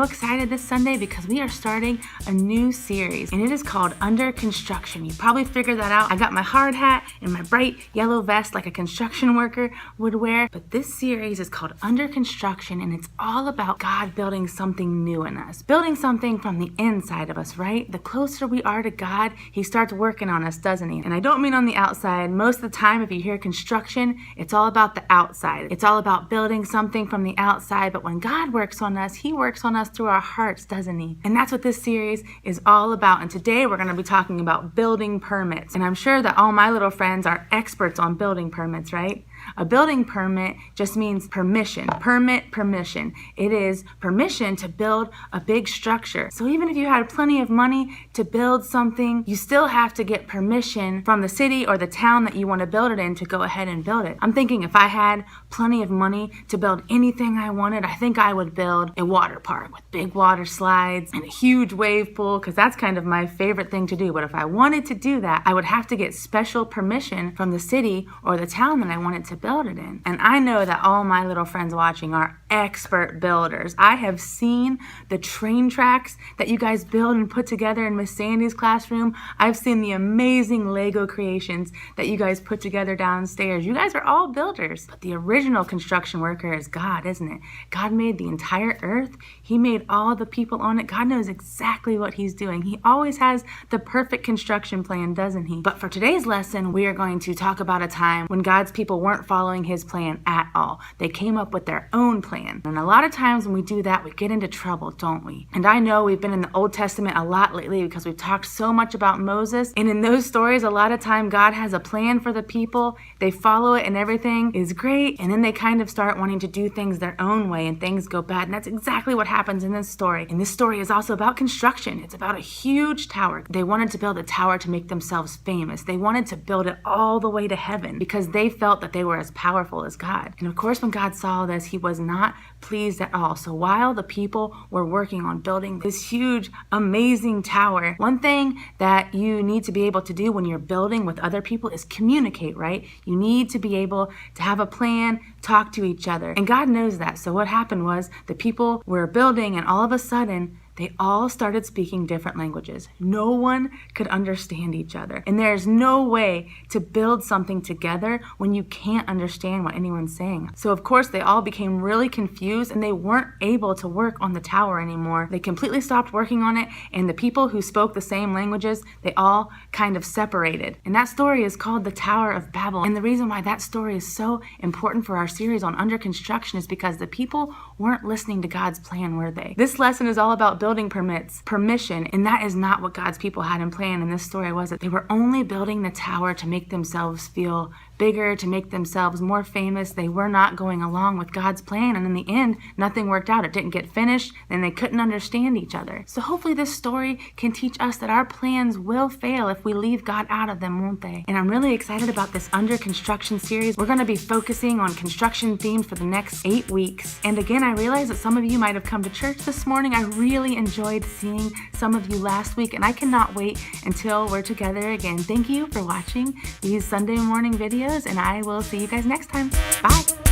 so excited this Sunday because we are starting a new series, and it is called Under Construction. You probably figured that out. I got my hard hat and my bright yellow vest like a construction worker would wear, but this series is called Under Construction, and it's all about God building something new in us, building something from the inside of us, right? The closer we are to God, He starts working on us, doesn't He? And I don't mean on the outside. Most of the time, if you hear construction, it's all about the outside. It's all about building something from the outside, but when God works on us, He works on us through our hearts, doesn't He? And that's what this series is all about. And today we're going to be talking about building permits. And I'm sure that all my little friends are experts on building permits, right? A building permit just means permission. Permission. It is permission to build a big structure. So even if you had plenty of money to build something, you still have to get permission from the city or the town that you want to build it in to go ahead and build it. I'm thinking if I had plenty of money to build anything I wanted, I think I would build a water park with big water slides and a huge wave pool, because that's kind of my favorite thing to do. But if I wanted to do that, I would have to get special permission from the city or the town that I wanted to build it in. And I know that all my little friends watching are expert builders. I have seen the train tracks that you guys build and put together in Miss Sandy's classroom. I've seen the amazing Lego creations that you guys put together downstairs. You guys are all builders. But the original construction worker is God, isn't it? God made the entire earth. He made all the people on it. God knows exactly what He's doing. He always has the perfect construction plan, doesn't He? But for today's lesson, we are going to talk about a time when God's people weren't following His plan at all. They came up with their own plan. And a lot of times when we do that, we get into trouble, don't we? And I know we've been in the Old Testament a lot lately because we've talked so much about Moses. And in those stories, a lot of time God has a plan for the people. They follow it and everything is great. And then they kind of start wanting to do things their own way and things go bad. And that's exactly what happens in this story. And this story is also about construction. It's about a huge tower. They wanted to build a tower to make themselves famous. They wanted to build it all the way to heaven because they felt that they were as powerful as God. And of course, when God saw this, He was not pleased at all. So while the people were working on building this huge, amazing tower, one thing that you need to be able to do when you're building with other people is communicate, right? You need to be able to have a plan, talk to each other. And God knows that. So what happened was the people were building, and all of a sudden, they all started speaking different languages. No one could understand each other. And there's no way to build something together when you can't understand what anyone's saying. So of course, they all became really confused and they weren't able to work on the tower anymore. They completely stopped working on it, and the people who spoke the same languages, they all kind of separated. And that story is called the Tower of Babel. And the reason why that story is so important for our series on Under Construction is because the people weren't listening to God's plan, were they? This lesson is all about building permits, permission, and that is not what God's people had in plan in this story, was it? They were only building the tower to make themselves feel bigger, to make themselves more famous. They were not going along with God's plan, and in the end, nothing worked out. It didn't get finished, and they couldn't understand each other. So hopefully this story can teach us that our plans will fail if we leave God out of them, won't they? And I'm really excited about this Under Construction series. We're going to be focusing on construction themes for the next 8 weeks. And again, I realize that some of you might have come to church this morning. I really enjoyed seeing some of you last week, and I cannot wait until we're together again. Thank you for watching these Sunday morning videos, and I will see you guys next time. Bye.